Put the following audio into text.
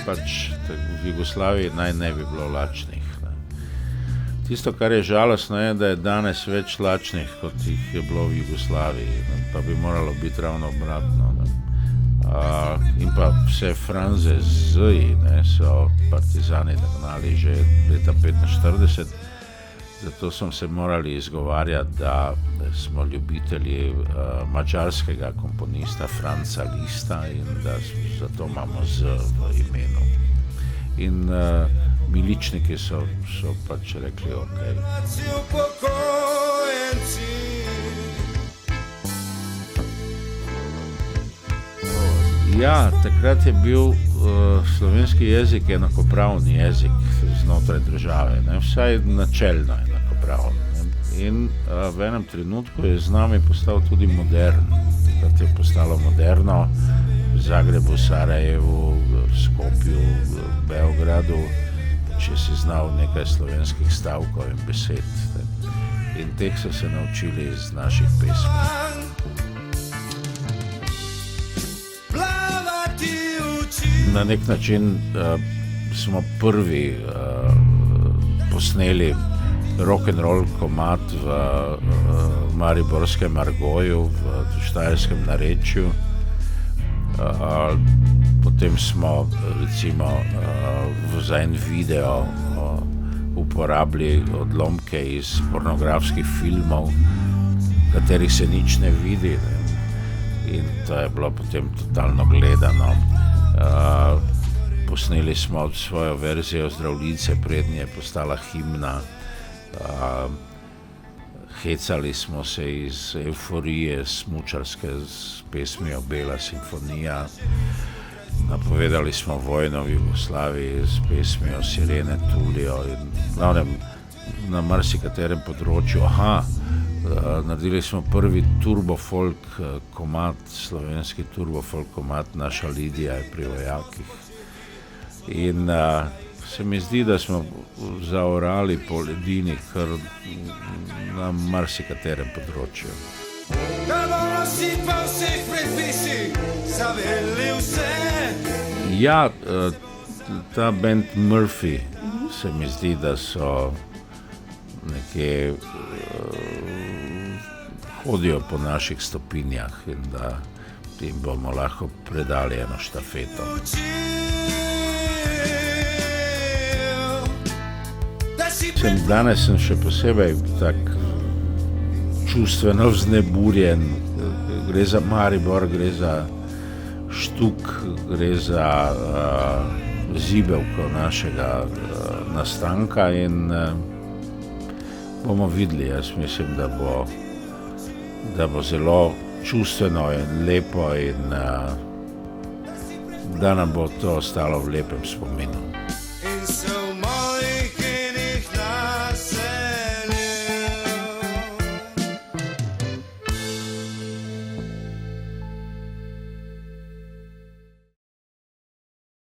pač v Jugoslaviji naj ne bi bilo lačnih. Ne. Tisto, kar je žalostno, je, da je danes več lačnih, kot jih je bilo v Jugoslaviji, ne, pa bi moralo biti ravno obratno. Ne. In pa vse Franze Z-ji, ne, so partizani nagnali že leta 1945, zato smo se morali izgovarjati, da smo ljubitelji madžarskega komponista Franza Lista in da zato imamo Z v imenu. In miličniki so pač rekli, okej. Ja, takrat je bil slovenski jezik enakopravni jezik znotraj države, ne? Vsaj načelno enakopraven. In v enem trenutku je z nami postal tudi modern. Takrat je postalo moderno v Zagrebu, Sarajevu, Skopju, Beogradu, če si znal nekaj slovenskih stavkov in besed. Ne? In teh so se naučili iz naših pesmi. Na nek način smo prvi posneli rock'n'roll komad v mariborskem Argoju, v štajerskem narečju. Potem smo recimo za en video uporabili odlomke iz pornografskih filmov, katerih se nič ne vidi. Ne? In to je bilo potem totalno gledano. Posneli smo svojo verzijo Zdravljice, prednje je postala himna. Hecali smo se iz evforije smučarske s pesmijo Bela simfonija. Napovedali smo vojno v Jugoslaviji s pesmijo Sirene tulijo in glavnem na marsikaterem področju. Naredili smo prvi turbofolk komad, slovenski turbofolk komad Naša Lidija je pri vojakih. In se mi zdi, da smo zaorali po ledini kar na marsikaterem področju. Ja, ta band Murphy se mi zdi, da so nekje hodijo po naših stopinjah in da jim bomo lahko predali eno štafeto. Danes sem še posebej tak čustveno vzneburjen. Gre za Maribor, gre za Štuk, gre za zibelko našega nastanka in bomo videli. Jaz mislim, da bo zelo čustveno in lepo in da nam bo to ostalo v lepem spominu.